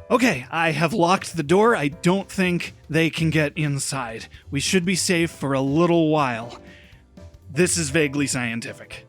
Okay, I have locked the door. I don't think they can get inside. We should be safe for a little while. This is Vaguely Scientific.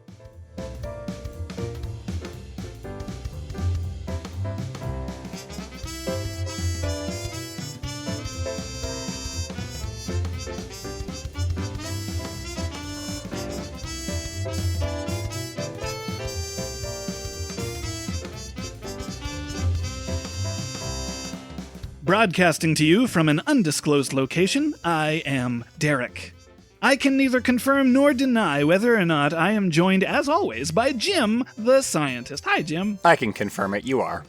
Broadcasting to you from an undisclosed location, I am Derek. I can neither confirm nor deny whether or not I am joined, as always, by Jim, the scientist. Hi, Jim. I can confirm it. You are.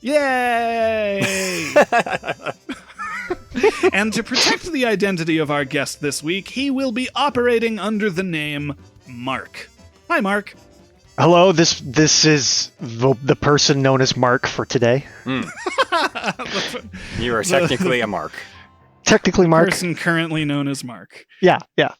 Yay! And to protect the identity of our guest this week, he will be operating under the name Mark. Hi, Mark. Hello, this is the person known as Mark for today. You are technically a Mark. Technically Mark. Person currently known as Mark. Yeah. Yeah.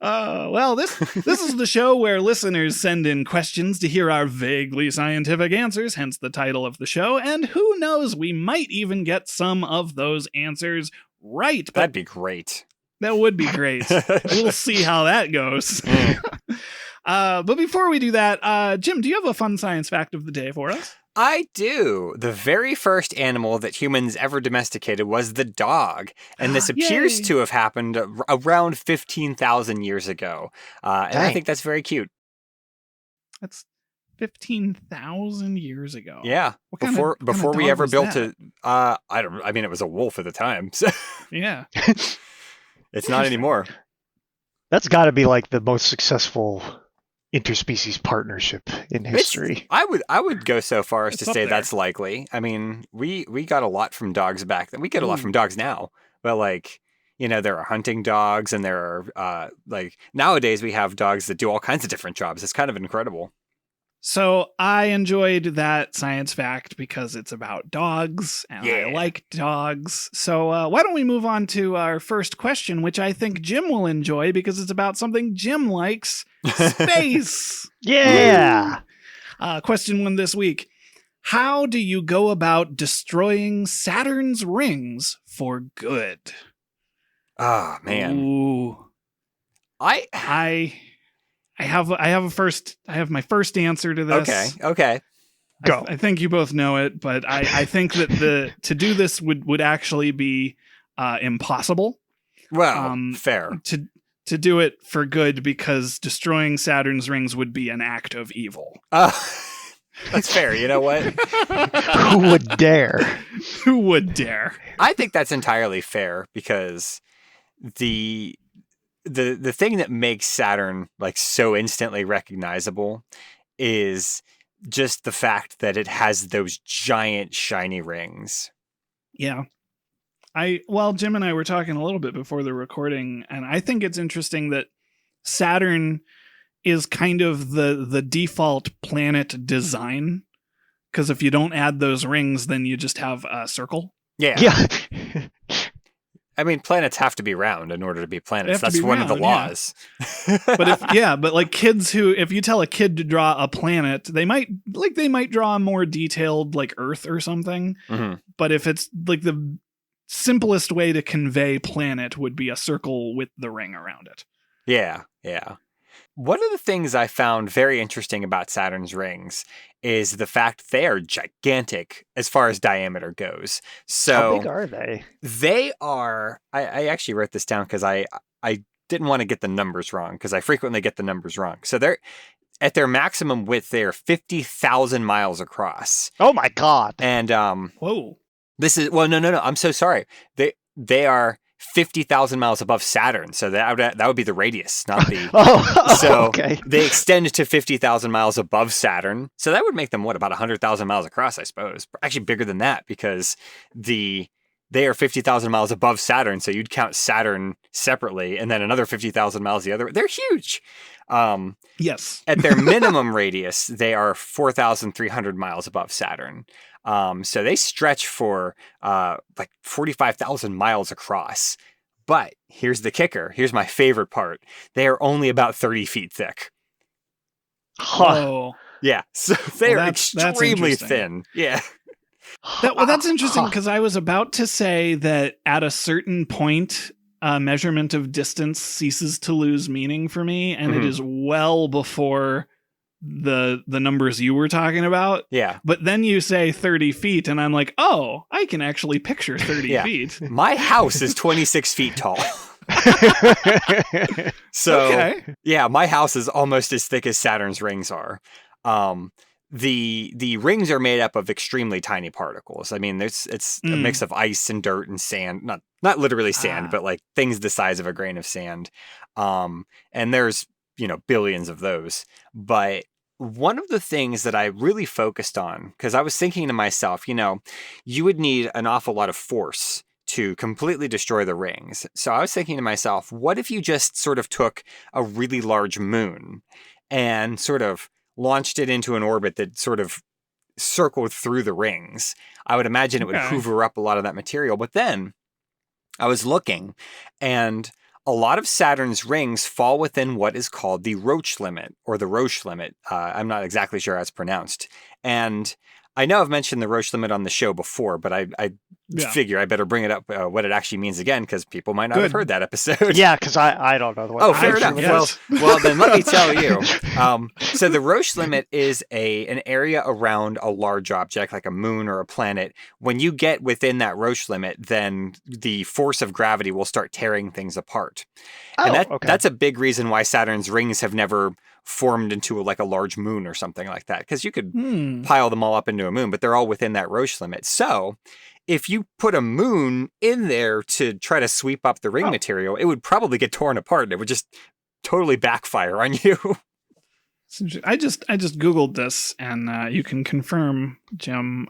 Well, this is the show where listeners send in questions to hear our vaguely scientific answers, hence the title of the show, and who knows, we might even get some of those answers right. But That'd be great. that would be great. We'll see how that goes. But before we do that, Jim, do you have a fun science fact of the day for us? I do. The very first animal that humans ever domesticated was the dog. And this appears Yay. to have happened around 15,000 years ago. And I think that's very cute. That's 15,000 years ago. Yeah. What kind of Before we dog ever was built that? it was a wolf at the time. So Yeah. it's not anymore. That's got to be like the most successful interspecies partnership in history. I would go so far as It's to up say there. that's likely. I mean, we got a lot from dogs back then. We get a lot from dogs now. But there are hunting dogs and there are nowadays we have dogs that do all kinds of different jobs. It's kind of incredible. So I enjoyed that science fact because it's about dogs, and I like dogs. So why don't we move on to our first question, which I think Jim will enjoy because it's about something Jim likes, space. Yeah. Question 1 this week. How do you go about destroying Saturn's rings for good? Oh, man. Ooh. I have my first answer to this. Okay. Go. I think you both know it, but I think that to do this would actually be impossible. Well, fair. To do it for good, because destroying Saturn's rings would be an act of evil. That's fair. You know what? Who would dare? Who would dare? I think that's entirely fair because the thing that makes Saturn so instantly recognizable is just the fact that it has those giant shiny rings. Yeah. Jim and I were talking a little bit before the recording, and I think it's interesting that Saturn is kind of the default planet design, because if you don't add those rings, then you just have a circle. Yeah. I mean, planets have to be round in order to be planets. They have to That's be one of the round, laws. But kids if you tell a kid to draw a planet, they might draw a more detailed Earth or something. Mm-hmm. But if it's the simplest way to convey planet would be a circle with the ring around it. Yeah. One of the things I found very interesting about Saturn's rings is the fact they are gigantic as far as diameter goes. So How big are they? They are, I actually wrote this down because I didn't want to get the numbers wrong, because I frequently get the numbers wrong. So they're at their maximum width, they're 50,000 miles across. Oh my God. And Whoa. this is, well, no, I'm so sorry. They are 50,000 miles above Saturn. So that would be the radius, not the... So okay. They extend to 50,000 miles above Saturn. So that would make them, about 100,000 miles across, I suppose. Actually bigger than that, because they are 50,000 miles above Saturn. So you'd count Saturn separately and then another 50,000 miles the other way. They're huge. Yes. At their minimum radius, they are 4,300 miles above Saturn. So they stretch for 45,000 miles across. But here's the kicker. Here's my favorite part. They are only about 30 feet thick. Huh. Oh. Yeah. So they're that's extremely interesting. thin. Yeah. That's interesting because I was about to say that at a certain point, measurement of distance ceases to lose meaning for me, and it is well before the numbers you were talking about. Yeah. But then you say 30 feet, and I'm like, oh, I can actually picture 30 feet. My house is 26 feet tall. So, Okay. yeah, my house is almost as thick as Saturn's rings are. The rings are made up of extremely tiny particles. I mean, it's a mix of ice and dirt and sand. Not literally sand, but like things the size of a grain of sand. And there's, billions of those. But one of the things that I really focused on, because I was thinking to myself, you would need an awful lot of force to completely destroy the rings. So I was thinking to myself, what if you just sort of took a really large moon and sort of launched it into an orbit that sort of circled through the rings? I would imagine it would hoover up a lot of that material. But then I was looking, and a lot of Saturn's rings fall within what is called the Roche limit, or the Roche limit. I'm not exactly sure how it's pronounced. And I know I've mentioned the Roche limit on the show before, but I figure I better bring it up, what it actually means again, because people might not have heard that episode. Yeah, because I don't know. Oh, fair enough. Well, then let me tell you. So the Roche limit is an area around a large object, like a moon or a planet. When you get within that Roche limit, then the force of gravity will start tearing things apart. And that's a big reason why Saturn's rings have never formed into a large moon or something like that, because you could pile them all up into a moon, but they're all within that Roche limit. So if you put a moon in there to try to sweep up the ring material, it would probably get torn apart, and it would just totally backfire on you. I just Googled this, and you can confirm, Jim.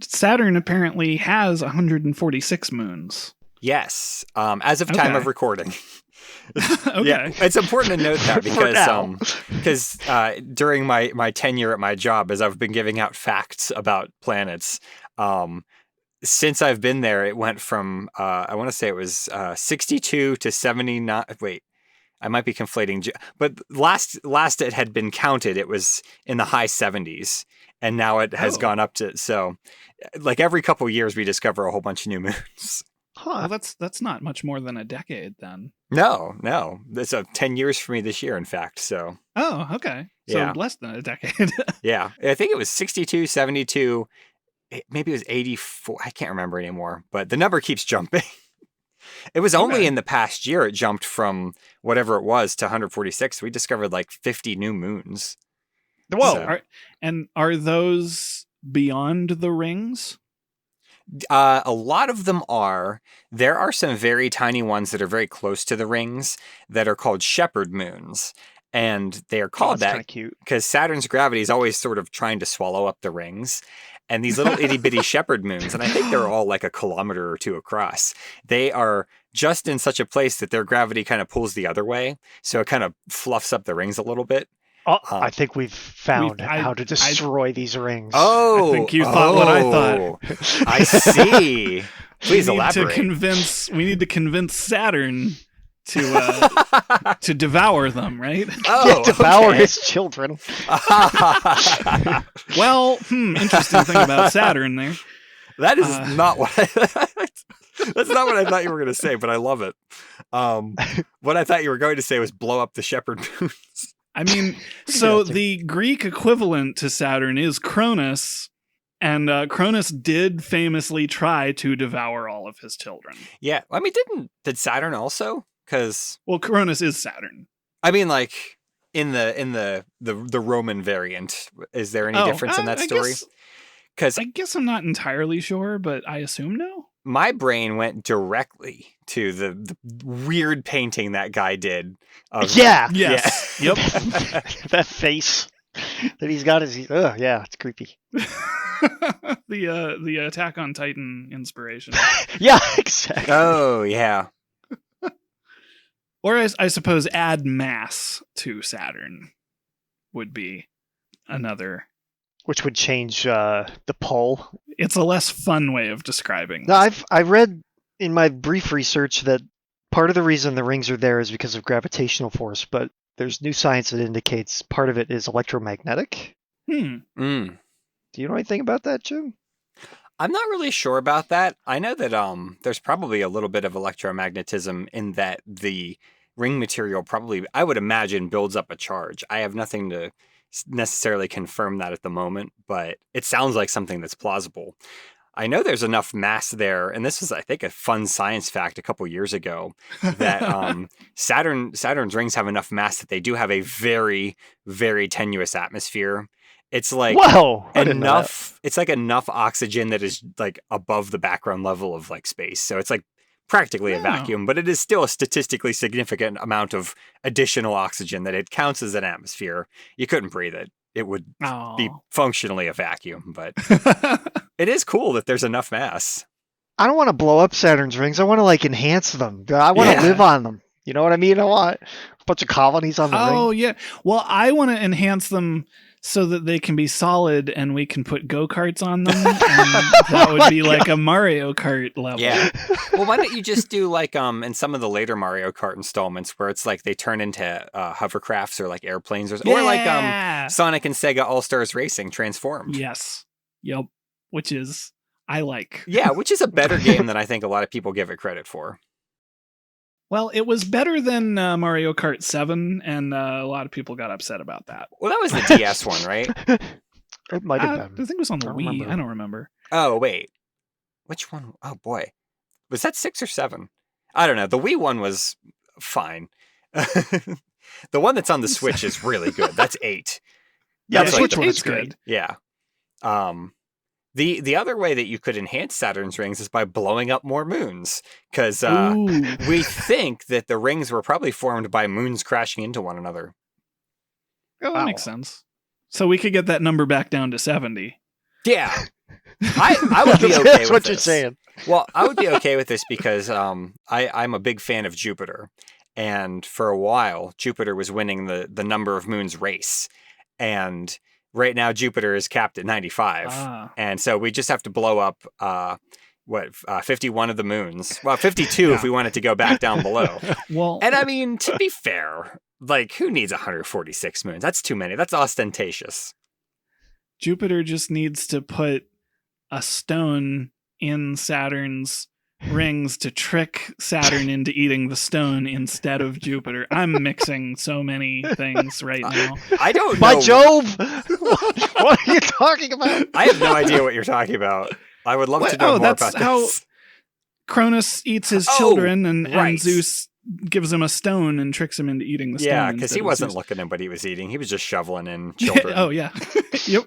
Saturn apparently has 146 moons. Yes, as of time of recording. Okay. Yeah, it's important to note that because during my tenure at my job, as I've been giving out facts about planets, since I've been there, it went from I want to say it was 62 to 79. Wait, I might be conflating, but last it had been counted, it was in the high 70s, and now it has gone up to every couple of years we discover a whole bunch of new moons. Well, that's not much more than a decade then. No. It's 10 years for me this year, in fact. So. Oh, okay. So less than a decade. Yeah. I think it was 62, 72, maybe it was 84. I can't remember anymore, but the number keeps jumping. It was only in the past year it jumped from whatever it was to 146. We discovered 50 new moons. Whoa. So. Are those beyond the rings? A lot of them are. There are some very tiny ones that are very close to the rings that are called shepherd moons. And they are called that because Saturn's gravity is always sort of trying to swallow up the rings. And these little itty bitty shepherd moons, and I think they're all like a kilometer or two across, they are just in such a place that their gravity kind of pulls the other way. So it kind of fluffs up the rings a little bit. I think we've found how to destroy these rings. Oh, I think you thought what I thought. I see. Please elaborate. We need to convince Saturn to devour them, right? Oh, devour his children. Well, interesting thing about Saturn there. That is not what that's not what I thought you were going to say, but I love it. What I thought you were going to say was blow up the shepherd moons. I mean, so the Greek equivalent to Saturn is Cronus, and Cronus did famously try to devour all of his children. Yeah, I mean, did Saturn also? Because Cronus is Saturn. I mean, in the Roman variant, is there any difference in that story? Because I guess I'm not entirely sure, but I assume no. My brain went directly to the weird painting that guy did. Yes. Yep. That face that he's got is it's creepy. The Attack on Titan inspiration. Yeah, exactly. Oh yeah. Or I suppose add mass to Saturn would be another. Which would change the pull. It's a less fun way of describing. No, I read in my brief research that part of the reason the rings are there is because of gravitational force, but there's new science that indicates part of it is electromagnetic. Mm. Do you know anything about that, Jim? I'm not really sure about that. I know that there's probably a little bit of electromagnetism in that the ring material probably, I would imagine, builds up a charge. I have nothing to necessarily confirm that at the moment, but it sounds like something that's plausible. I know there's enough mass there, and this was, I think, a fun science fact a couple years ago, that Saturn's rings have enough mass that they do have a very, very tenuous atmosphere. It's like Whoa! I didn't know that. enough. It's like enough oxygen that is like above the background level of like space. So it's like practically a Oh. vacuum, but it is still a statistically significant amount of additional oxygen that it counts as an atmosphere. You couldn't breathe it. It would be Oh. functionally a vacuum, but it is cool that there's enough mass. I don't want to blow up Saturn's rings. I want to like enhance them. I want to Yeah. live on them. You know what I mean? I want a bunch of colonies on the Oh, ring. yeah. Well, I want to enhance them so that they can be solid and we can put go-karts on them. And that would be like a Mario Kart level. Yeah. Well, why don't you just do like in some of the later Mario Kart installments where it's like they turn into hovercrafts or like airplanes or like Yeah. Sonic and Sega All-Stars Racing transformed. Yes. Yep. Which is, I like. Yeah, which is a better game than I think a lot of people give it credit for. Well, it was better than Mario Kart 7, and a lot of people got upset about that. Well, that was the DS one, right? It might have I been. think it was on the I don't Wii. remember. I don't remember. Oh, wait. Which one? Oh, boy. Was that 6 or 7? I don't know. The Wii one was fine. The one that's on the Switch is really good. That's 8. Yeah, That's the like Switch one is eight's great. Yeah. The other way that you could enhance Saturn's rings is by blowing up more moons, because Ooh. we think that the rings were probably formed by moons crashing into one another. Oh, that Wow. makes sense. So we could get that number back down to 70. Yeah, I would be okay That's with what this. you're saying. Well, I would be okay with this because I'm a big fan of Jupiter, and for a while Jupiter was winning the number of moons race, and right now Jupiter is capped at 95, Ah. and so we just have to blow up 51 of the moons. Well, 52 if Yeah. we wanted to go back down below. Well, And I mean, to be fair, like who needs 146 moons? That's too many. That's ostentatious. Jupiter just needs to put a stone in Saturn's rings to trick Saturn into eating the stone instead of Jupiter. I'm mixing so many things right now. I don't By know. Jove! What are you talking about? I have no idea what you're talking about. I would love to know more that's about how this. Cronus eats his Oh, children, and right. Zeus gives him a stone and tricks him into eating the stone. Yeah, because instead he of wasn't Zeus. looking at what he was eating. He was just shoveling in children. Oh, yeah. Yep.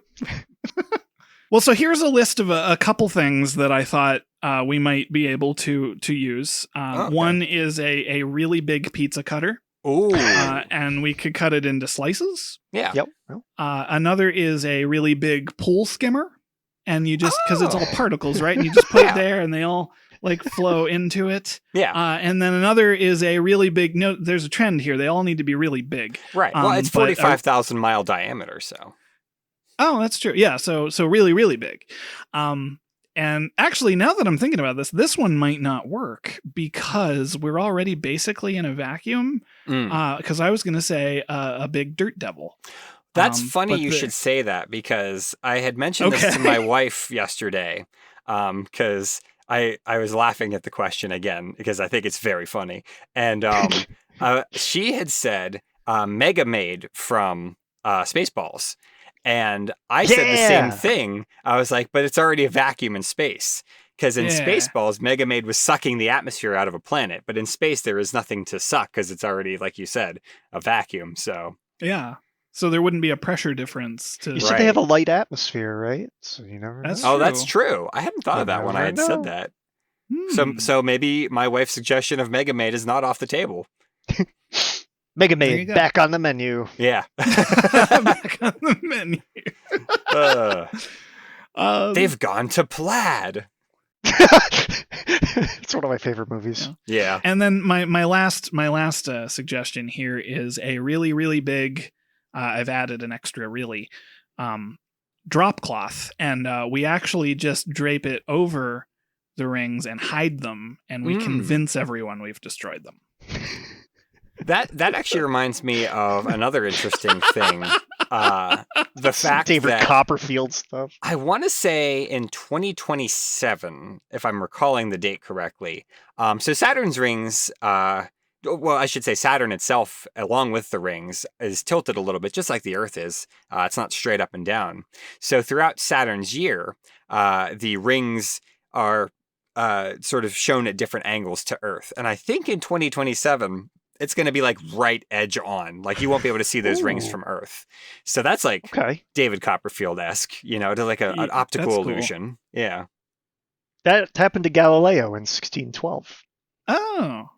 Well, so here's a list of a couple things that I thought we might be able to use. Okay. One is a really big pizza cutter, Ooh. and we could cut it into slices. Yeah. Yep. Well, Another is a really big pool skimmer, and you just, because it's all Oh. particles, right? And you just put Yeah. it there, and they all like flow into it. Yeah. And then another is a really big. No, there's a trend here. They all need to be really big. Right. Well, it's but 45,000 mile diameter, so. Oh, that's true. Yeah, so really, really big. And actually, now that I'm thinking about this one might not work because we're already basically in a vacuum. Mm. Because I was going to say a big dirt devil. That's funny but you the- should say that because I had mentioned this to Okay. my wife yesterday because I was laughing at the question again because I think it's very funny. And she had said Mega Maid from Spaceballs. And I said the same Yeah. thing. I was like, but it's already a vacuum in space. Because in Yeah. Spaceballs, Mega Maid was sucking the atmosphere out of a planet. But in space, there is nothing to suck because it's already, like you said, a vacuum. So, Yeah. So there wouldn't be a pressure difference to. you said Right. they have a light atmosphere, right? So you never That's know. oh, that's True. true. I hadn't thought of that when I never had know. said that. Hmm. So maybe my wife's suggestion of Mega Maid is not off the table. Mega There you Maid go. back on the menu. Yeah. Back on the menu. They've gone to plaid. It's one of my favorite movies. Yeah. Yeah. And then my last suggestion here is a really, really big. I've added an extra really drop cloth, and we actually just drape it over the rings and hide them, and we Mm. convince everyone we've destroyed them. That actually reminds me of another interesting thing The fact David that Copperfield stuff. I want to say in 2027, if I'm recalling the date correctly. So Saturn's rings, well, I should say Saturn itself, along with the rings, is tilted a little bit, just like the Earth is. It's not straight up and down. So throughout Saturn's year, the rings are sort of shown at different angles to Earth. And I think in 2027, it's going to be like right edge on. Like you won't be able to see those rings from Earth. So that's like David Copperfield-esque, to like an optical illusion. Yeah. That happened to Galileo in 1612. Oh.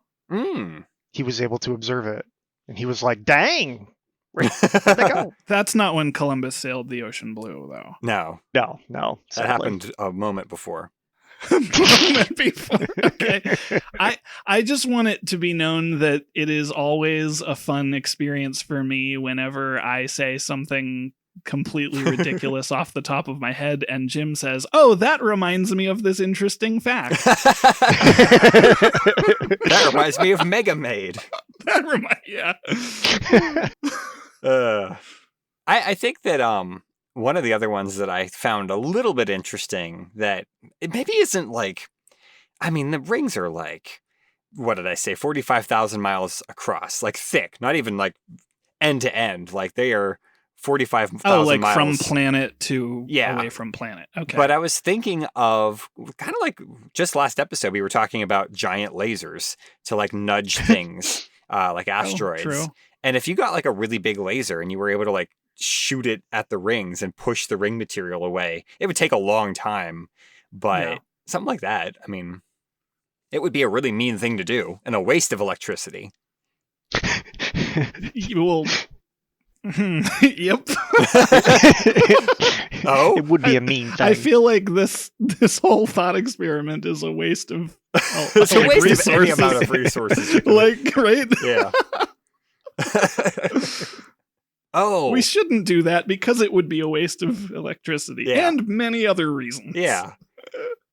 He was able to observe it. And he was like, dang, where'd they go? That's not when Columbus sailed the ocean blue, though. No. That sadly. Happened a moment before. Okay. I just want it to be known that it is always a fun experience for me whenever I say something completely ridiculous off the top of my head and Jim says, "Oh, that reminds me of this interesting fact." That reminds me of Mega Maid. I think that one of the other ones that I found a little bit interesting that it maybe isn't like, I mean, the rings are like, what did I say, 45,000 miles across, like thick, not even like end to end, like they are 45,000 like miles. from planet to away from planet. Okay. But I was thinking of kind of like just last episode, we were talking about giant lasers to like nudge things like asteroids. True. And if you got like a really big laser and you were able to like shoot it at the rings and push the ring material away, it would take a long time, but something like that, I mean, it would be a really mean thing to do and a waste of electricity. You will. Yep. It would be a mean thing. I feel like this whole thought experiment is a waste of it's a waste of any amount of resources. Like, right? Yeah. We shouldn't do that because it would be a waste of electricity and many other reasons. Yeah.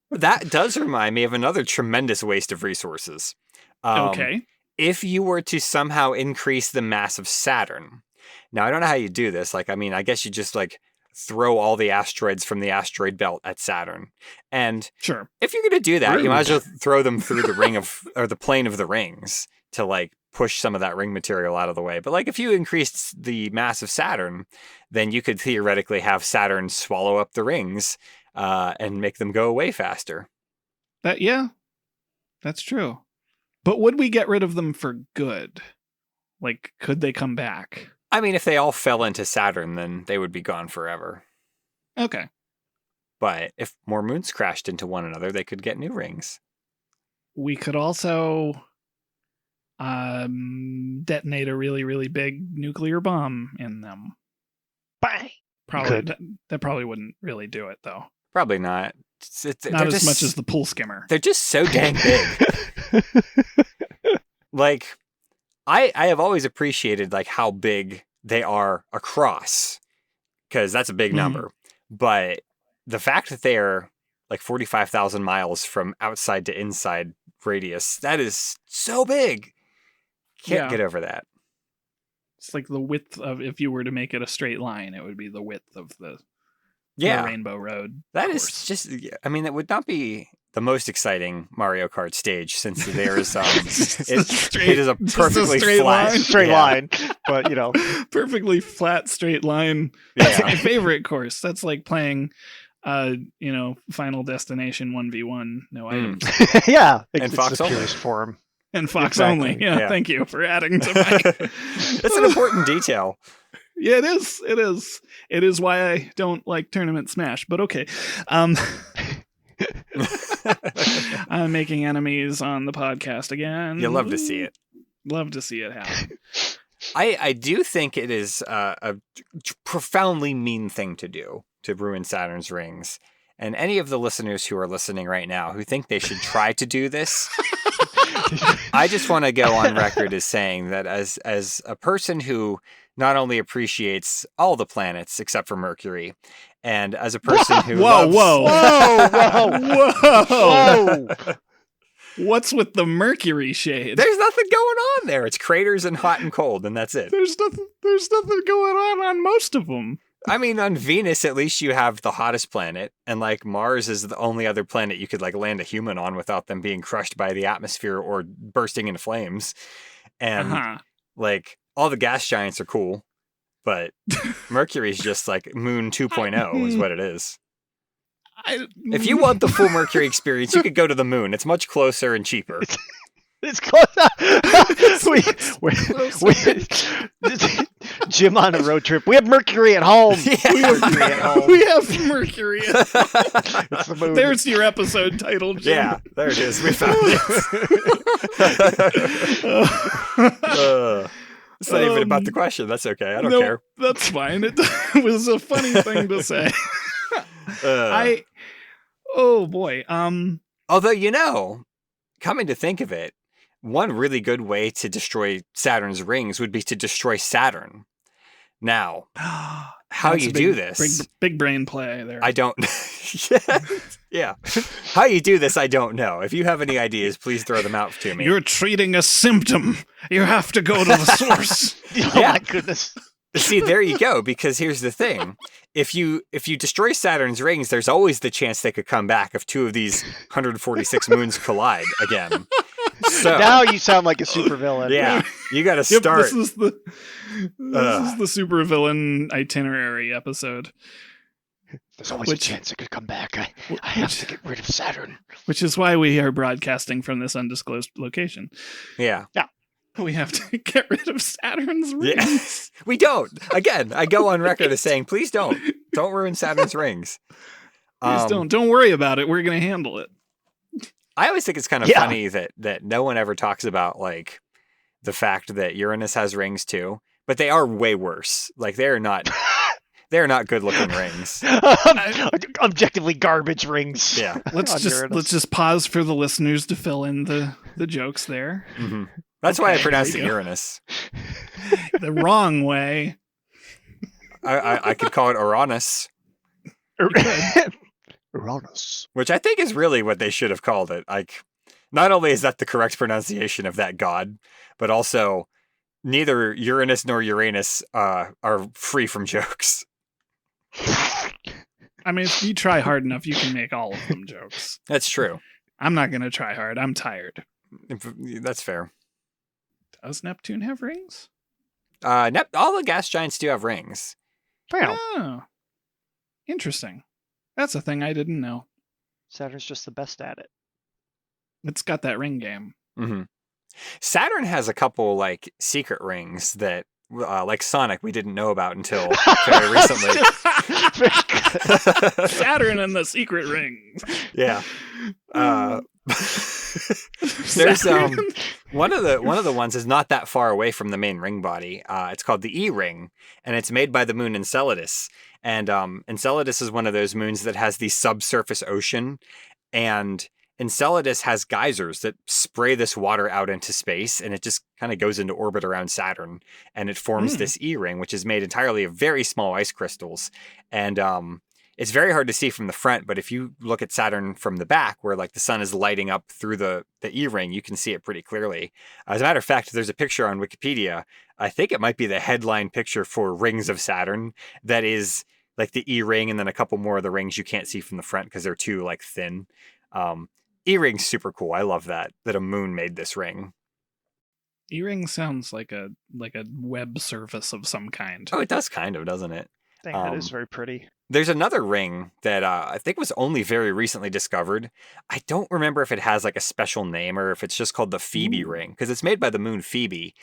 That does remind me of another tremendous waste of resources. Okay. If you were to somehow increase the mass of Saturn. Now, I don't know how you do this. Like, I mean, I guess you just like throw all the asteroids from the asteroid belt at Saturn. And sure, if you're going to do that, you might as well throw them through the ring or the plane of the rings to like push some of that ring material out of the way. But like if you increased the mass of Saturn, then you could theoretically have Saturn swallow up the rings and make them go away faster. That's true. But would we get rid of them for good? Like, could they come back? I mean, if they all fell into Saturn, then they would be gone forever. Okay. But if more moons crashed into one another, they could get new rings. We could also detonate a really, really big nuclear bomb in them. Bang! That probably wouldn't really do it, though. Probably not. Not as much as the pool skimmer. They're just so dang big. Like, I have always appreciated like how big they are across, because that's a big number. But the fact that they are like 45,000 miles from outside to inside radius, that is so big. Can't get over that. It's like the width of, if you were to make it a straight line, it would be the width of the Rainbow Road. That course. Is just, I mean, it would not be the most exciting Mario Kart stage, since there is it is a perfectly straight line, but perfectly flat straight line. That's my favorite course. That's like playing Final Destination 1v1, no items. Yeah, and it's Fox the purest form. And Fox only. Yeah, thank you for adding to my. It's an important detail. Yeah, it is. It is. It is why I don't like Tournament Smash. But okay. I'm making enemies on the podcast again. You love to see it. Love to see it happen. I do think it is a profoundly mean thing to do, to ruin Saturn's rings. And any of the listeners who are listening right now who think they should try to do this, I just want to go on record as saying that as a person who not only appreciates all the planets except for Mercury, and as a person who loves... Whoa! What's with the Mercury shade? There's nothing going on there. It's craters and hot and cold, and that's it. There's nothing going on most of them. I mean, on Venus, at least you have the hottest planet, and like Mars is the only other planet you could like land a human on without them being crushed by the atmosphere or bursting into flames. And like all the gas giants are cool, but Mercury's just like Moon 2.0 is what it is. If you want the full Mercury experience, you could go to the moon. It's much closer and cheaper. It's close. Jim on a road trip. We have Mercury at home. Yeah. We have Mercury at home. It's the moon. There's your episode title, Jim. Yeah, there it is. We found it. It's not even about the question. That's okay. I don't care. That's fine. It was a funny thing to say. Oh boy. Although, coming to think of it, one really good way to destroy Saturn's rings would be to destroy Saturn. Now, how you do this? Big brain play there. I don't. Yeah. How you do this, I don't know. If you have any ideas, please throw them out to me. You're treating a symptom. You have to go to the source. Oh my goodness. See, there you go, because here's the thing. If you destroy Saturn's rings, there's always the chance they could come back if two of these 146 moons collide again. So now you sound like a supervillain. Yeah, you got to start. This is the supervillain itinerary episode. There's always a chance it could come back. I have to get rid of Saturn. Which is why we are broadcasting from this undisclosed location. Yeah. We have to get rid of Saturn's rings. Yeah. We don't. Again, I go on record as saying, please don't. Don't ruin Saturn's rings. Please don't. Don't worry about it. We're going to handle it. I always think it's kind of funny that no one ever talks about like the fact that Uranus has rings too, but they are way worse. Like they're not good looking rings. Objectively garbage rings. Yeah. Let's just pause for the listeners to fill in the jokes there. Mm-hmm. That's why I pronounced it Uranus. The wrong way. I could call it Uranus. Uranus. Which I think is really what they should have called it. Like, not only is that the correct pronunciation of that god, but also neither Uranus nor Uranus are free from jokes. I mean, if you try hard enough, you can make all of them jokes. That's true. I'm not going to try hard. I'm tired. That's fair. Does Neptune have rings? All the gas giants do have rings. Oh, interesting. That's a thing I didn't know. Saturn's just the best at it. It's got that ring game. Mm-hmm. Saturn has a couple like secret rings that, like Sonic, we didn't know about until very recently. Saturn and the secret rings. Yeah. There's one of the ones is not that far away from the main ring body. It's called the E ring, and it's made by the moon Enceladus. And Enceladus is one of those moons that has the subsurface ocean, and Enceladus has geysers that spray this water out into space, and it just kind of goes into orbit around Saturn, and it forms this E ring, which is made entirely of very small ice crystals. And it's very hard to see from the front, but if you look at Saturn from the back, where like the sun is lighting up through the E ring, you can see it pretty clearly. As a matter of fact, there's a picture on Wikipedia. I think it might be the headline picture for Rings of Saturn that is like the E ring, and then a couple more of the rings you can't see from the front because they're too like thin. E ring's super cool. I love that a moon made this ring. E ring sounds like a web surface of some kind. Oh, it does kind of, doesn't it? Dang, that is very pretty. There's another ring that I think was only very recently discovered. I don't remember if it has like a special name or if it's just called the Phoebe ring, because it's made by the moon Phoebe.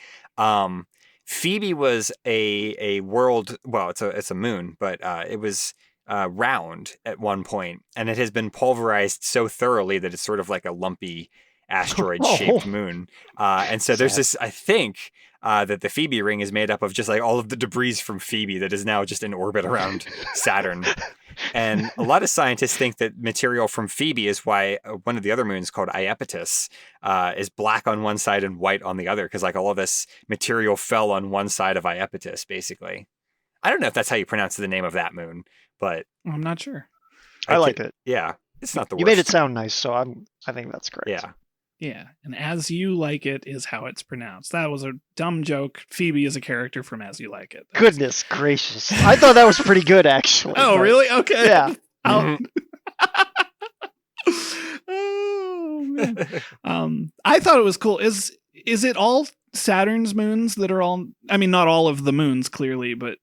Phoebe was a world. Well, it's a moon, but it was round at one point, and it has been pulverized so thoroughly that it's sort of like a lumpy asteroid-shaped moon. And so there's this. I think that the Phoebe ring is made up of just like all of the debris from Phoebe that is now just in orbit around Saturn. And a lot of scientists think that material from Phoebe is why one of the other moons called Iapetus is black on one side and white on the other, because like all of this material fell on one side of Iapetus, basically. I don't know if that's how you pronounce the name of that moon, but I'm not sure. I like it. Yeah, it's not the worst. You made it sound nice, so I think that's correct. Yeah. Yeah, and As You Like It is how it's pronounced. That was a dumb joke. Phoebe is a character from As You Like It. Goodness gracious. I thought that was pretty good, actually. Oh, but- really? Okay. Yeah. I'll- oh, man. I thought it was cool. Is it all Saturn's moons that are all? I mean, not all of the moons, clearly, but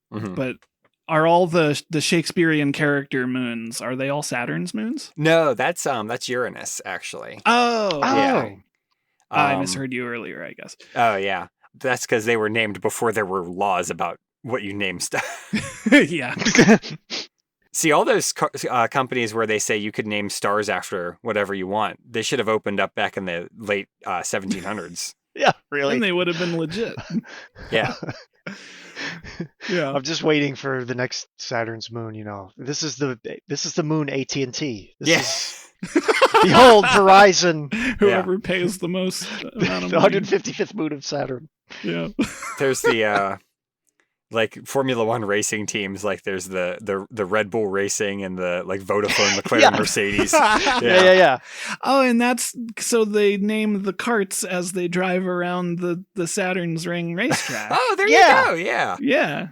are all the Shakespearean character moons? Are they all Saturn's moons? No, that's Uranus, actually. Oh, Yeah. I misheard you earlier, I guess. Oh, yeah. That's because they were named before there were laws about what you name stuff. Yeah. See, all those companies where they say you could name stars after whatever you want, they should have opened up back in the late 1700s. Yeah, really. And they would have been legit. Yeah. Yeah. I'm just waiting for the next Saturn's moon. This is the moon AT&T. Behold, Verizon. Whoever pays the most amount of The money. 155th moon of Saturn. Yeah. There's the like Formula One racing teams. Like there's the Red Bull Racing and the like Vodafone McLaren Yeah. Mercedes. Yeah. Oh, and that's so they name the carts as they drive around the Saturn's Ring racetrack. Oh, there Yeah. you go. Yeah. Yeah.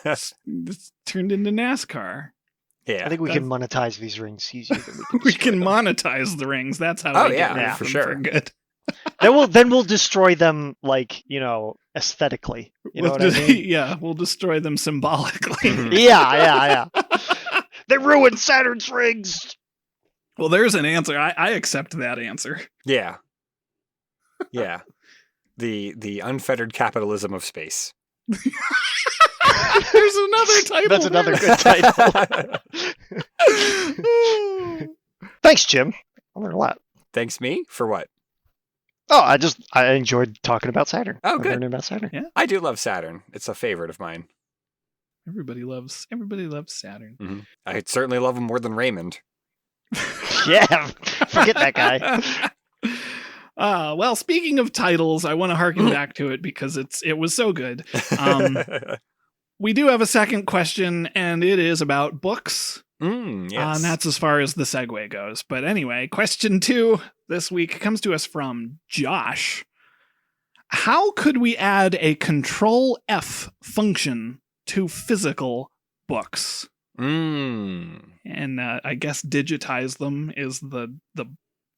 It's turned into NASCAR. Yeah. I think we can monetize these rings easier than we can. We can destroy them. monetize the rings. That's how Oh, we yeah, get rid of yeah, for them sure. for good. Then we'll destroy them aesthetically. You know what I mean? Yeah, we'll destroy them symbolically. Mhm. Yeah. They ruined Saturn's rings. Well, there's an answer. I accept that answer. Yeah. Yeah. The unfettered capitalism of space. There's another title. That's another there. good title. Thanks, Jim. I learned a lot. Thanks me for what? Oh, I enjoyed talking about Saturn. Oh, good. Learning about Saturn. Yeah. I do love Saturn. It's a favorite of mine. Everybody loves Saturn. I certainly love him more than Raymond. Yeah, forget that guy. Well, speaking of titles, I want to harken back to it because it was so good. We do have a second question, and it is about books. Yes. And that's as far as the segue goes. But anyway, question 2 this week comes to us from Josh. How could we add a Ctrl+F function to physical books? And I guess digitize them is the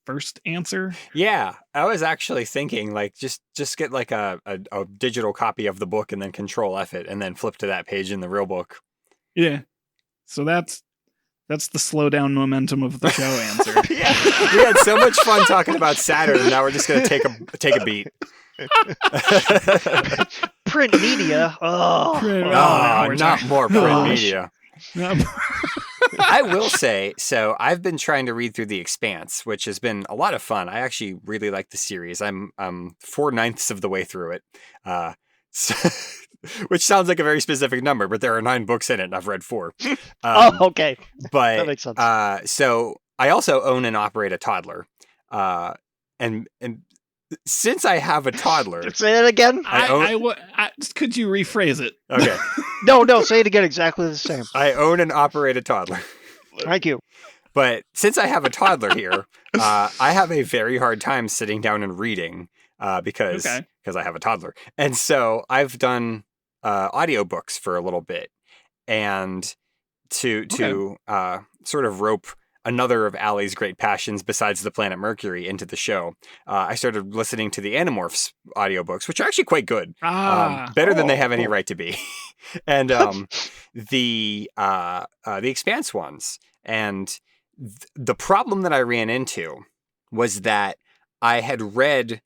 first answer. Yeah, I was actually thinking like just get like a digital copy of the book and then Ctrl+F it and then flip to that page in the real book. Yeah. So that's the slow down momentum of the show answer. Yeah, we had so much fun talking about Saturn. And now we're just gonna take a beat. Print media. Oh, we're Not talking- more print Gosh. media. I will say, so I've been trying to read through The Expanse, which has been a lot of fun. I actually really like the series. I'm 4/9 of the way through it, which sounds like a very specific number, but there are 9 books in it, and I've read 4. okay. But That makes sense. so I also own and operate a toddler, and since I have a toddler, Say that again. could you rephrase it? okay, No, say it again. Exactly the same. I own and operate a toddler. Thank you. But since I have a toddler here, I have a very hard time sitting down and reading because I have a toddler. And so I've done audiobooks for a little bit. And to sort of rope another of Allie's great passions besides the planet Mercury into the show, I started listening to the Animorphs audiobooks, which are actually quite good. Better than they have any right to be. And the Expanse ones. And the problem that I ran into was that I had read,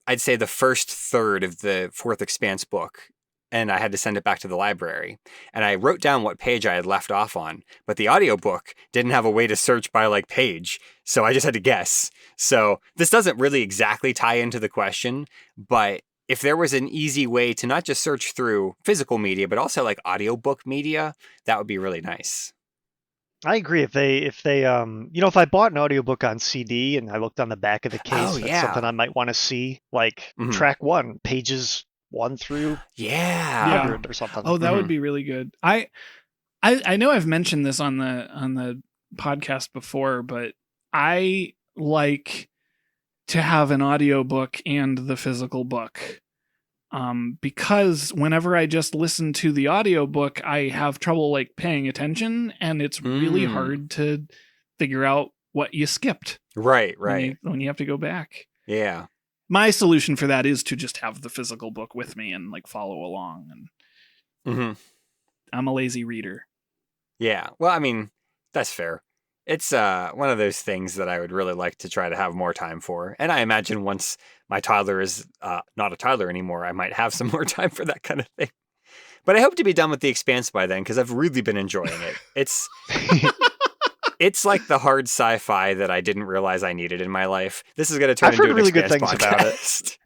I'd say, the first third of the 4th Expanse book, and I had to send it back to the library. And I wrote down what page I had left off on, but the audiobook didn't have a way to search by like page, so I just had to guess. So this doesn't really exactly tie into the question, but if there was an easy way to not just search through physical media, but also like audiobook media, that would be really nice. I agree. If I bought an audiobook on CD and I looked on the back of the case, that's something I might want to see, like track 1, pages 1 through 100 or something. Oh, that would be really good. I know I've mentioned this on the podcast before, but I like to have an audiobook and the physical book. Because whenever I just listen to the audiobook, I have trouble like paying attention, and it's really hard to figure out what you skipped. Right. When you have to go back. Yeah. My solution for that is to just have the physical book with me and like follow along. And I'm a lazy reader. Yeah. Well, I mean, that's fair. It's one of those things that I would really like to try to have more time for. And I imagine once my toddler is not a toddler anymore, I might have some more time for that kind of thing. But I hope to be done with The Expanse by then, because I've really been enjoying it. It's like the hard sci-fi that I didn't realize I needed in my life. This is going to turn into an Expanse podcast.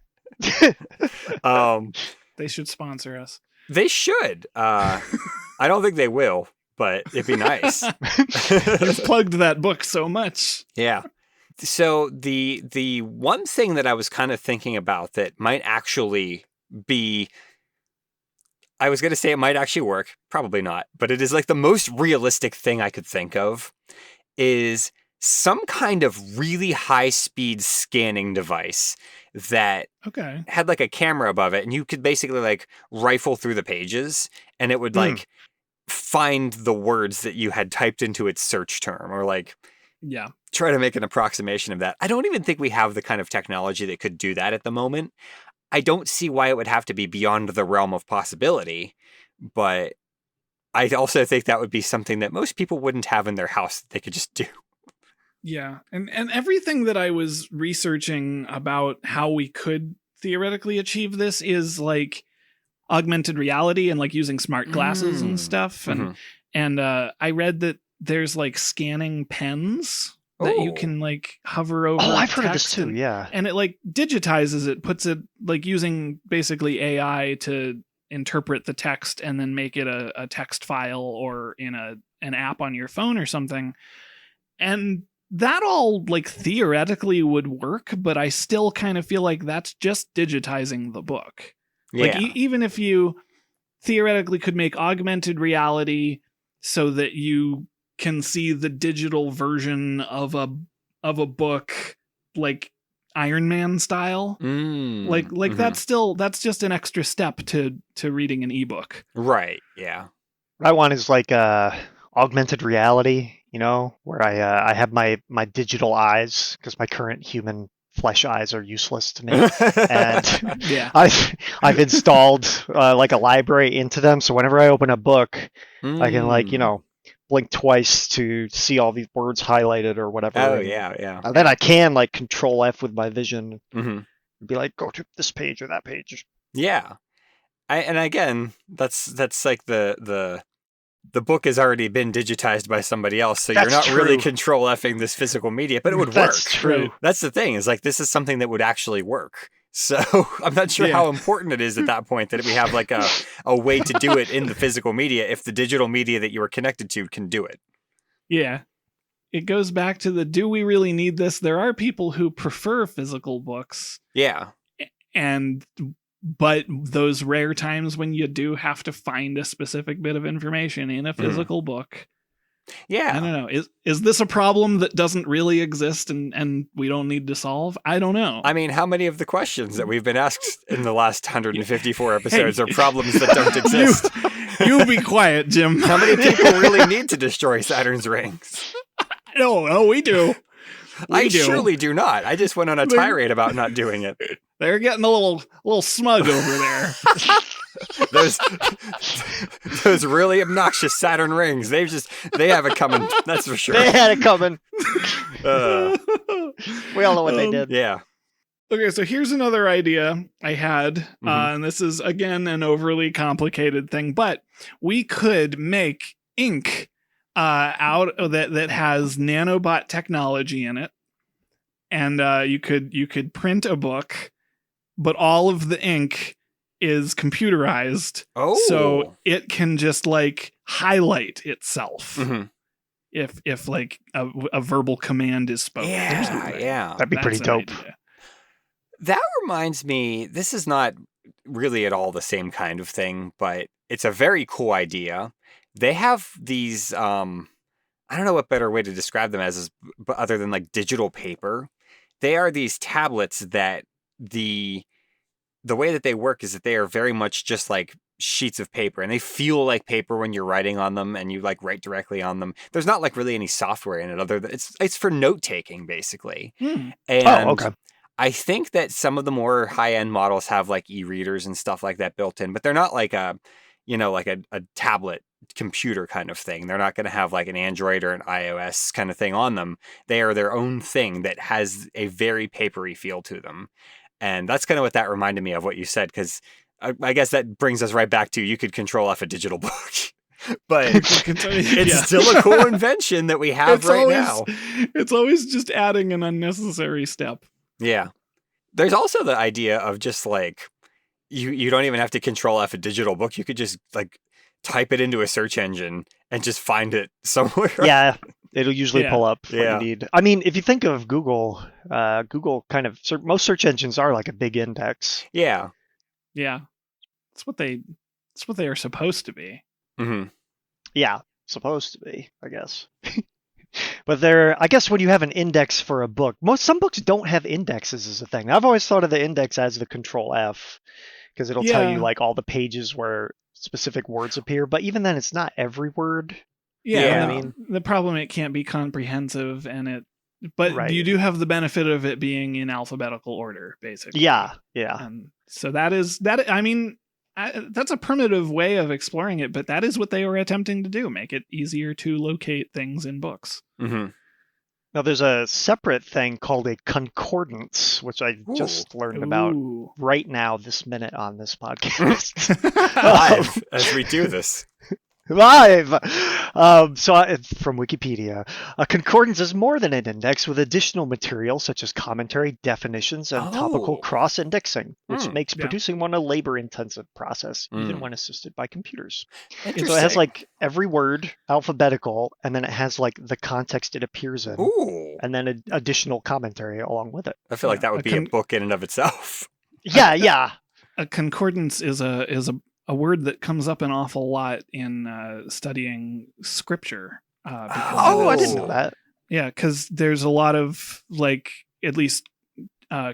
About it. They should sponsor us. They should. I don't think they will, but it'd be nice. You've plugged that book so much. Yeah. So the one thing that I was kind of thinking about that might actually be, I was going to say it might actually work, probably not, but it is like the most realistic thing I could think of, is some kind of really high-speed scanning device that had like a camera above it, and you could basically like rifle through the pages, and it would like find the words that you had typed into its search term, or like try to make an approximation of that. I don't even think we have the kind of technology that could do that at the moment. I don't see why it would have to be beyond the realm of possibility, but I also think that would be something that most people wouldn't have in their house that they could just do. Yeah. And everything that I was researching about how we could theoretically achieve this is like augmented reality and like using smart glasses and stuff. And I read that there's like scanning pens that you can like hover over. Oh, I've heard of this too. Yeah. And it like digitizes it, puts it like using basically AI to interpret the text and then make it a text file or in an app on your phone or something. And that all like theoretically would work, but I still kind of feel like that's just digitizing the book. Yeah. Like even if you theoretically could make augmented reality so that you can see the digital version of a book like Iron Man style, like that's just an extra step to reading an ebook. Right. Yeah. What I want is like augmented reality, where I have my digital eyes, because my current human flesh eyes are useless to me, and I've installed like a library into them, so whenever I open a book, I can blink twice to see all these words highlighted or whatever. Oh, yeah. And then I can like Ctrl+F with my vision and be like, go to this page or that page. Yeah. And again, that's like the book has already been digitized by somebody else, so you're not really Ctrl+Fing this physical media, but it would work. That's true. That's the thing, is like this is something that would actually work. So I'm not sure how important it is at that point that we have like a way to do it in the physical media if the digital media that you are connected to can do it. Yeah. It goes back to do we really need this? There are people who prefer physical books. Yeah. But those rare times when you do have to find a specific bit of information in a physical book. Yeah. I don't know. Is this a problem that doesn't really exist and we don't need to solve? I don't know. I mean, how many of the questions that we've been asked in the last 154 episodes are problems that don't exist? You be quiet, Jim. How many people really need to destroy Saturn's rings? No, we do. I surely do not. I just went on a tirade about not doing it. They're getting a little smug over there. Those really obnoxious Saturn rings. They have it coming. That's for sure. They had it coming. We all know what they did. Yeah. Okay, so here's another idea I had, and this is again an overly complicated thing, but we could make ink out of that has nanobot technology in it, and you could print a book, but all of the ink is computerized, so it can just like highlight itself if like a verbal command is spoken. Yeah, that'd be pretty dope. That reminds me, this is not really at all the same kind of thing, but it's a very cool idea. They have these, I don't know what better way to describe them as, but other than like digital paper they are these tablets that the way that they work is that they are very much just like sheets of paper, and they feel like paper when you're writing on them and you like write directly on them. There's not like really any software in it other than it's for note taking basically. And okay. I think that some of the more high end models have like e-readers and stuff like that built in, but they're not like a tablet computer kind of thing. They're not going to have like an Android or an iOS kind of thing on them. They are their own thing that has a very papery feel to them. And that's kind of what that reminded me of what you said, because I guess that brings us right back to you could Ctrl+F a digital book. But it's still a cool invention that we have now. It's always just adding an unnecessary step. Yeah. There's also the idea of just like, you don't even have to Ctrl+F a digital book. You could just like type it into a search engine and just find it somewhere. Yeah. It'll usually pull up what you need. I mean, if you think of Google, Google kind of, most search engines are like a big index. Yeah. Yeah. That's what they are supposed to be. Mm-hmm. Yeah, supposed to be, I guess. But I guess when you have an index for a book, some books don't have indexes as a thing. I've always thought of the index as the Ctrl+F, because it'll tell you like all the pages where specific words appear. But even then, it's not every word. Yeah, you know what I mean, the problem, it can't be comprehensive, but you do have the benefit of it being in alphabetical order, basically. Yeah. So that. I mean, that's a primitive way of exploring it, but that is what they were attempting to do: make it easier to locate things in books. Mm-hmm. Now, there's a separate thing called a concordance, which I just learned about right now, this minute on this podcast. Live as we do this. Live! From Wikipedia, a concordance is more than an index with additional material such as commentary, definitions, and topical cross-indexing, which makes producing one a labor-intensive process, even when assisted by computers. So it has like every word alphabetical, and then it has like the context it appears in, and then additional commentary along with it. I feel like that would be a book in and of itself. Yeah. A concordance is a word that comes up an awful lot in studying scripture. I didn't know that. Yeah, because there's a lot of, like, at least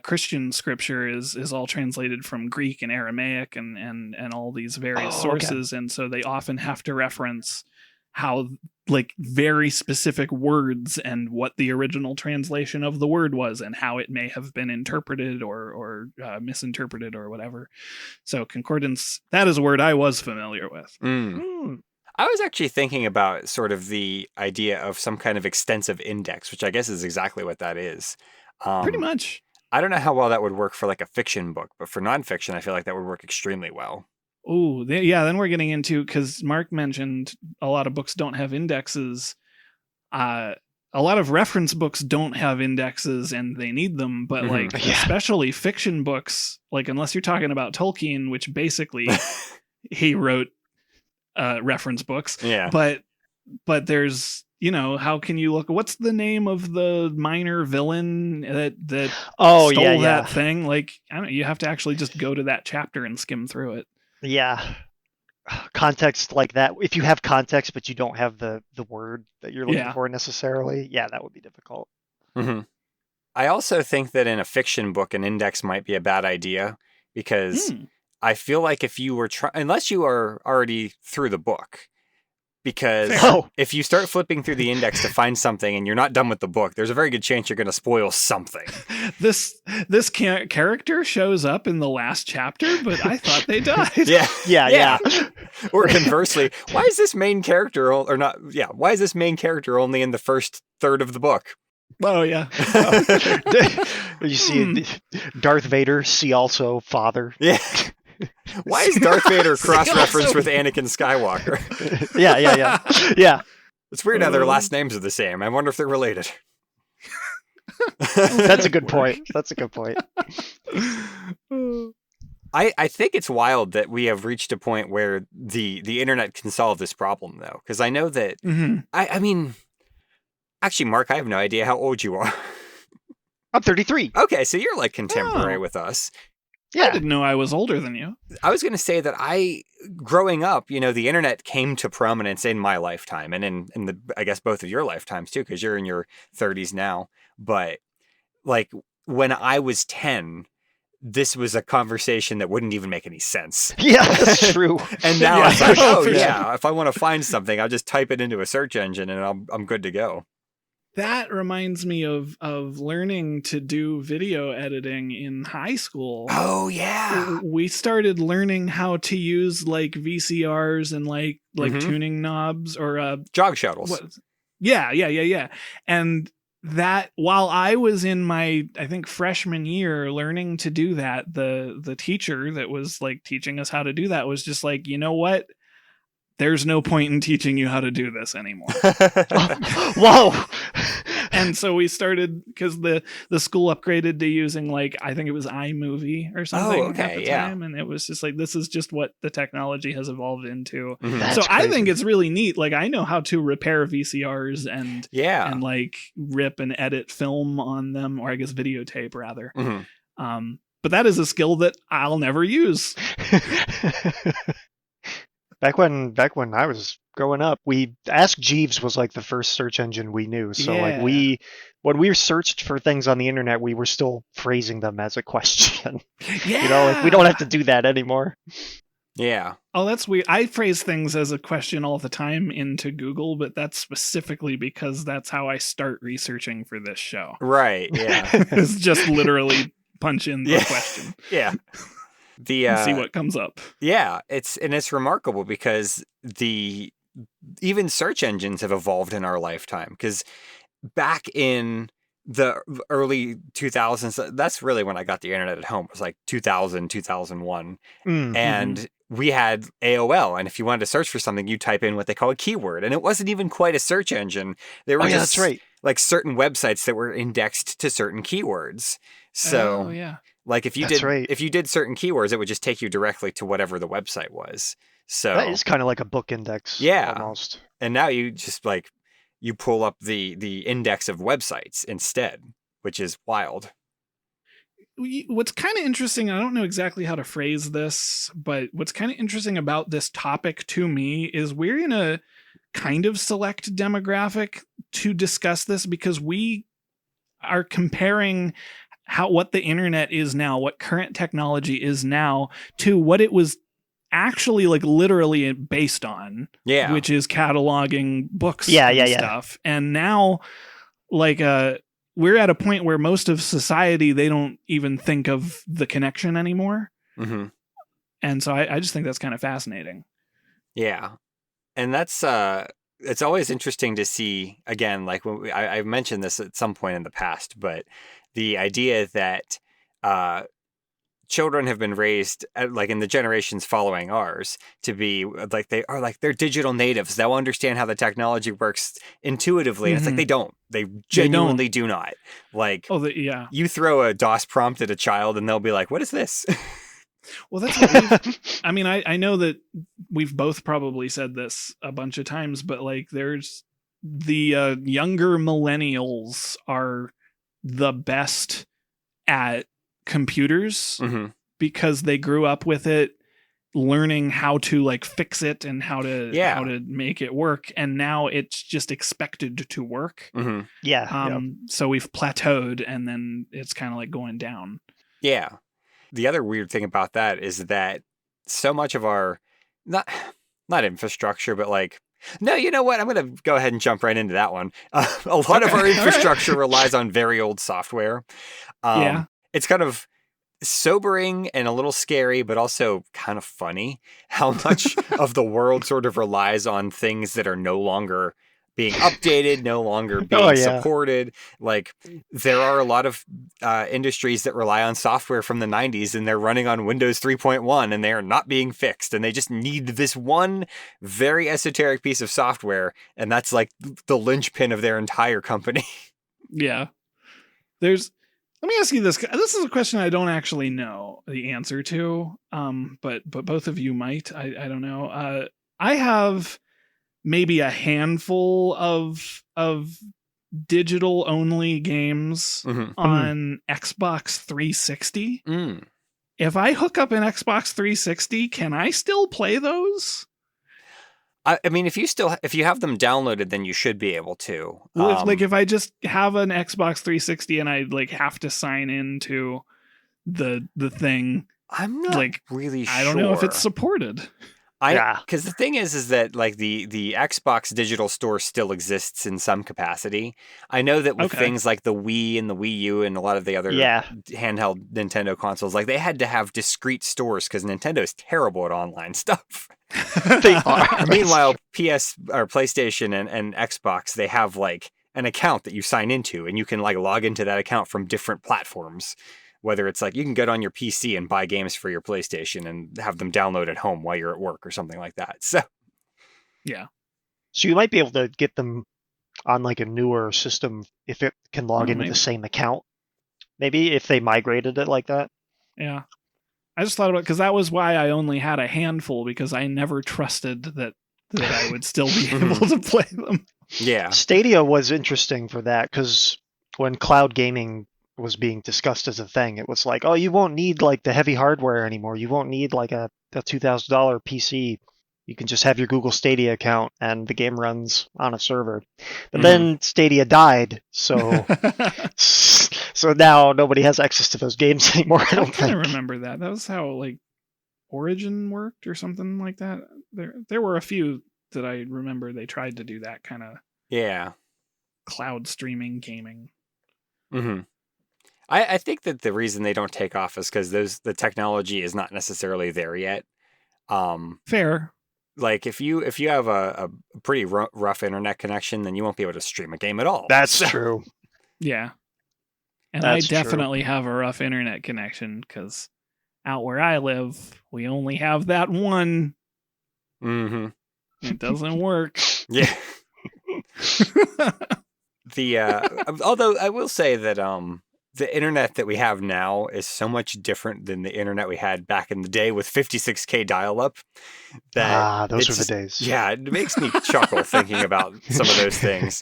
Christian scripture is all translated from Greek and Aramaic and all these various sources, and so they often have to reference how, like, very specific words and what the original translation of the word was and how it may have been interpreted or misinterpreted or whatever. So concordance, that is a word I was familiar with. I was actually thinking about sort of the idea of some kind of extensive index, which I guess is exactly what that is. Pretty much. I don't know how well that would work for like a fiction book, but for nonfiction, I feel like that would work extremely well. Oh, yeah. Then we're getting into, because Mark mentioned a lot of books don't have indexes. A lot of reference books don't have indexes, and they need them. But especially fiction books, like unless you're talking about Tolkien, which basically he wrote reference books. Yeah. But there's, how can you look? What's the name of the minor villain that stole that thing? Like, I don't know, you have to actually just go to that chapter and skim through it. Yeah. Context like that. If you have context, but you don't have the word that you're looking for necessarily, that would be difficult. Mm-hmm. I also think that in a fiction book, an index might be a bad idea, because I feel like if you were unless you are already through the book, because if you start flipping through the index to find something and you're not done with the book, there's a very good chance you're going to spoil something. This character shows up in the last chapter, but I thought they died. Yeah. Or conversely, why is this main character why is this main character only in the first third of the book? Oh, yeah. You see Darth Vader, see also father. Yeah. Why is Darth Vader cross-referenced with Anakin Skywalker? Yeah. It's weird how their last names are the same. I wonder if they're related. That's a good point. I think it's wild that we have reached a point where the internet can solve this problem, though. Because I know that... I mean... Actually, Mark, I have no idea how old you are. I'm 33. Okay, so you're like contemporary with us. Yeah. I didn't know I was older than you. I was going to say that growing up, the internet came to prominence in my lifetime, and in I guess both of your lifetimes too, because you're in your 30s now. But like when I was 10, this was a conversation that wouldn't even make any sense. Yeah, that's true. And now it's like, oh yeah, if I want to find something, I'll just type it into a search engine and I'm good to go. That reminds me of learning to do video editing in high school. Oh yeah. We started learning how to use like VCRs and like tuning knobs or jog shuttles. Yeah. And that while I was in my, I think, freshman year learning to do that, the teacher that was like teaching us how to do that was just like, you know what? There's no point in teaching you how to do this anymore. Whoa. And so we started, because the school upgraded to using like, I think it was iMovie or something at the time. And it was just like, this is just what the technology has evolved into. Mm-hmm. So I think it's really neat. Like I know how to repair VCRs and like rip and edit film on them, or I guess videotape rather. Mm-hmm. But that is a skill that I'll never use. Back when I was growing up, Ask Jeeves was like the first search engine we knew. So like when we searched for things on the internet, we were still phrasing them as a question. Yeah. You know, like we don't have to do that anymore. Yeah. Oh, that's weird. I phrase things as a question all the time into Google, but that's specifically because that's how I start researching for this show. Right. Yeah. It's just literally punch in the question. Yeah. And see what comes up. Yeah, it's remarkable because even search engines have evolved in our lifetime, because back in the early 2000s, that's really when I got the internet at home. It was like 2000, 2001. Mm-hmm. And we had AOL, and if you wanted to search for something, you type in what they call a keyword, and it wasn't even quite a search engine. They were just that's right. like certain websites that were indexed to certain keywords. So like if you did certain keywords, it would just take you directly to whatever the website was. So that is kind of like a book index. Yeah. Almost. And now you just like you pull up the index of websites instead, which is wild. What's kind of interesting, I don't know exactly how to phrase this, but what's kind of interesting about this topic to me is we're in a kind of select demographic to discuss this, because we are comparing what the internet is now, what current technology is now, to what it was actually like literally based on, which is cataloging books and stuff. And now like we're at a point where most of society, they don't even think of the connection anymore. Mm-hmm. And so I just think that's kind of fascinating. Yeah. And that's it's always interesting to see, again, like when I've mentioned this at some point in the past, but the idea that children have been raised like in the generations following ours to be like they're digital natives. They'll understand how the technology works intuitively. And it's like they genuinely do not. Like you throw a DOS prompt at a child and they'll be like, what is this? Well, that's what I mean, I know that we've both probably said this a bunch of times, but like there's the younger millennials are the best at computers because they grew up with it, learning how to like fix it and how to make it work, and now it's just expected to work. So we've plateaued, and then it's kind of like going down. The other weird thing about that is that so much of our not infrastructure, but like, no, you know what? I'm going to go ahead and jump right into that one. A lot of our infrastructure relies on very old software. It's kind of sobering and a little scary, but also kind of funny how much of the world sort of relies on things that are no longer being updated, no longer being supported. Like there are a lot of industries that rely on software from the 90s and they're running on Windows 3.1 and they are not being fixed. And they just need this one very esoteric piece of software. And that's like the linchpin of their entire company. Yeah. Let me ask you this. This is a question I don't actually know the answer to. But both of you might. I don't know. I have maybe a handful of digital only games on Xbox 360. If I hook up an Xbox 360, can I still play those? I mean, if you have them downloaded, then you should be able to. Well, if I just have an Xbox 360 and I like have to sign into the thing, I'm not really sure. I don't know if it's supported. Because the thing is that like the Xbox digital store still exists in some capacity. I know that with things like the Wii and the Wii U and a lot of the other handheld Nintendo consoles, like they had to have discrete stores because Nintendo is terrible at online stuff. They are. Meanwhile, PS or PlayStation and Xbox, they have like an account that you sign into, and you can like log into that account from different platforms. Whether it's like you can get on your PC and buy games for your PlayStation and have them download at home while you're at work or something like that. So, yeah. So you might be able to get them on like a newer system if it can log into the same account. Maybe if they migrated it like that. Yeah. I just thought about it because that was why I only had a handful, because I never trusted that I would still be able to play them. Yeah. Stadia was interesting for that because when cloud gaming was being discussed as a thing, it was like, oh, you won't need like the heavy hardware anymore. You won't need like a $2,000 PC. You can just have your Google Stadia account and the game runs on a server. But then Stadia died, so now nobody has access to those games anymore. I kind of remember that. That was how like Origin worked or something like that. There were a few that I remember they tried to do that kind of cloud streaming gaming. Mm-hmm. I think that the reason they don't take off is because the technology is not necessarily there yet. Fair. Like if you have a pretty rough internet connection, then you won't be able to stream a game at all. That's true. Yeah. And that's I definitely have a rough internet connection because out where I live, we only have that one. Mm-hmm. It doesn't work. Yeah. Although I will say that the internet that we have now is so much different than the internet we had back in the day with 56K dial-up. Those were the days. Yeah, it makes me chuckle thinking about some of those things.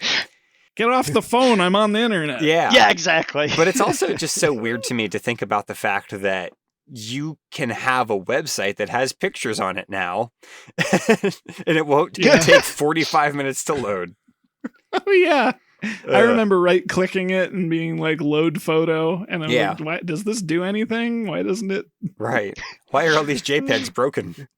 Get off the phone, I'm on the internet. Yeah, exactly. But it's also just so weird to me to think about the fact that you can have a website that has pictures on it now, and it won't take 45 minutes to load. Oh, yeah. I remember right-clicking it and being like, load photo. And I'm like, why, does this do anything? Why doesn't it? Right. Why are all these JPEGs broken?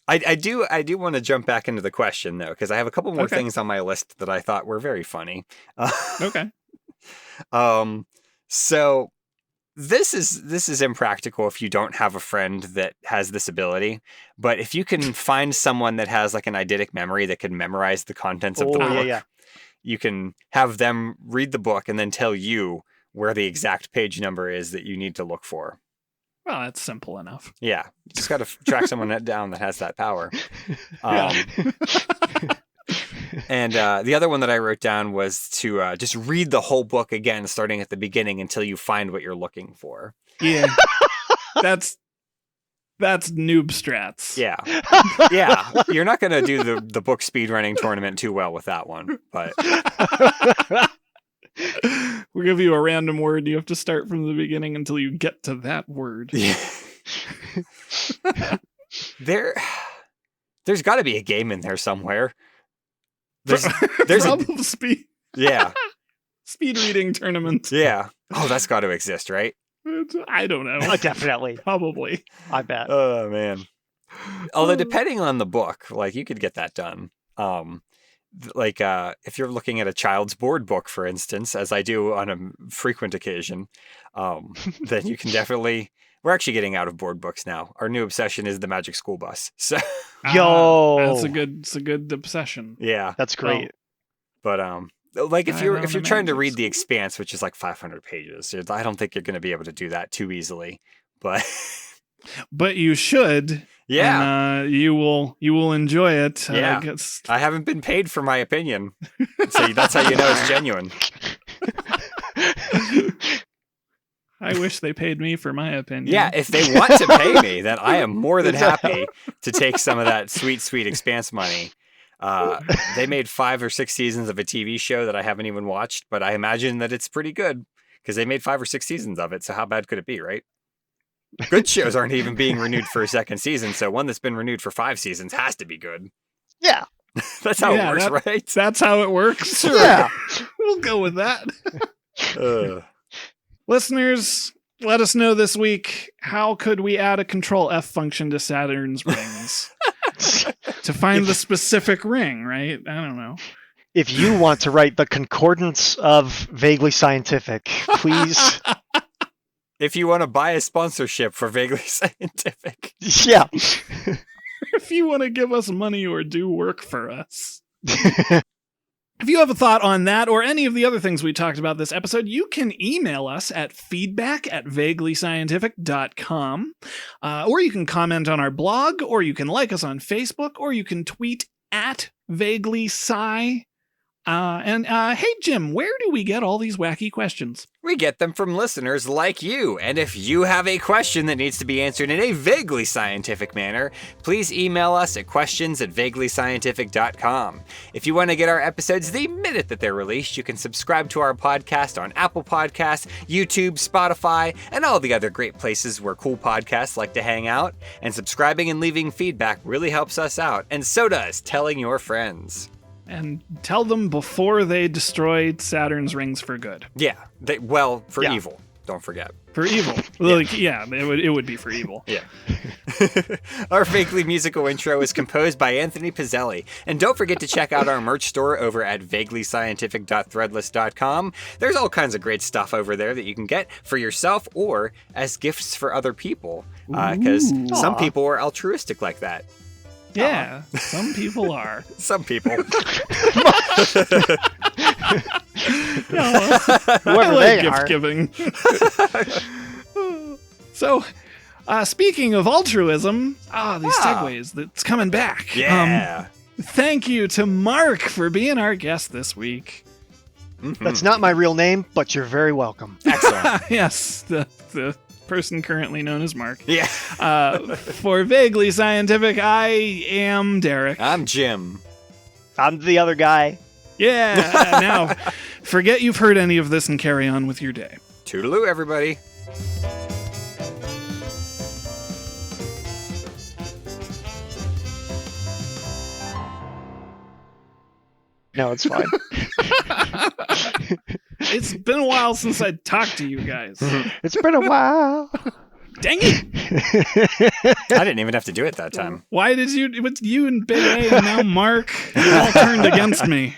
I do want to jump back into the question, though, because I have a couple more things on my list that I thought were very funny. Okay. So this is impractical if you don't have a friend that has this ability, but if you can find someone that has like an eidetic memory that can memorize the contents of the book, you can have them read the book and then tell you where the exact page number is that you need to look for. Well, that's simple enough. Yeah, you just got to track someone down that has that power. And the other one that I wrote down was to just read the whole book again, starting at the beginning until you find what you're looking for. Yeah, that's noob strats. Yeah, yeah. You're not going to do the book speedrunning tournament too well with that one, but we'll give you a random word. You have to start from the beginning until you get to that word. Yeah. There's got to be a game in there somewhere. There's a speed. Yeah. Speed reading tournament. Yeah. Oh, that's got to exist, right? I don't know. Definitely. Probably. I bet. Oh, man. Although depending on the book, like you could get that done. If you're looking at a child's board book, for instance, as I do on a frequent occasion, then you can definitely. We're actually getting out of board books now. Our new obsession is the Magic School Bus. So, yo, it's a good obsession. Yeah, that's great. But if you're trying to read The Expanse, which is like 500 pages, I don't think you're going to be able to do that too easily. But you should. Yeah, and, you will enjoy it. Yeah, I haven't been paid for my opinion, so that's how you know it's genuine. I wish they paid me for my opinion. Yeah, if they want to pay me, then I am more than happy to take some of that sweet, sweet Expanse money. They made 5 or 6 seasons of a TV show that I haven't even watched, but I imagine that it's pretty good because they made 5 or 6 seasons of it. So how bad could it be, right? Good shows aren't even being renewed for a second season, so one that's been renewed for 5 seasons has to be good. Yeah. That's how it works, right? That's how it works. Sure. Yeah. We'll go with that. Listeners, let us know this week, how could we add a Ctrl+F function to Saturn's rings? To find the specific ring, right? I don't know. If you want to write the concordance of Vaguely Scientific, please. If you want to buy a sponsorship for Vaguely Scientific. Yeah. If you want to give us money or do work for us. If you have a thought on that or any of the other things we talked about this episode, you can email us at feedback@vaguelyscientific.com, or you can comment on our blog, or you can like us on Facebook, or you can tweet at vaguelysci. Hey, Jim, where do we get all these wacky questions? We get them from listeners like you. And if you have a question that needs to be answered in a vaguely scientific manner, please email us at questions@vaguelyscientific.com. If you want to get our episodes the minute that they're released, you can subscribe to our podcast on Apple Podcasts, YouTube, Spotify, and all the other great places where cool podcasts like to hang out. And subscribing and leaving feedback really helps us out, and so does telling your friends. And tell them before they destroy Saturn's rings for good. Yeah. For evil. Don't forget. For evil. It would be for evil. Yeah. Our vaguely musical intro is composed by Anthony Pizzelli. And don't forget to check out our merch store over at vaguelyscientific.threadless.com. There's all kinds of great stuff over there that you can get for yourself or as gifts for other people. Because some people are altruistic like that. Yeah, some people are. Some people. Whoever they gift are. giving. So, speaking of altruism, these segues, that's coming back. Yeah. Thank you to Mark for being our guest this week. Mm-hmm. That's not my real name, but you're very welcome. Excellent. Yes, the person currently known as Mark. Yeah. For Vaguely Scientific, I am Derek. I'm Jim. I'm the other guy. Yeah. Now, forget you've heard any of this and carry on with your day. Toodaloo, everybody. No, it's fine. It's been a while since I talked to you guys. It's been a while. Dang it! I didn't even have to do it that time. Why did you? It was you and Big A and now Mark. You all turned against me.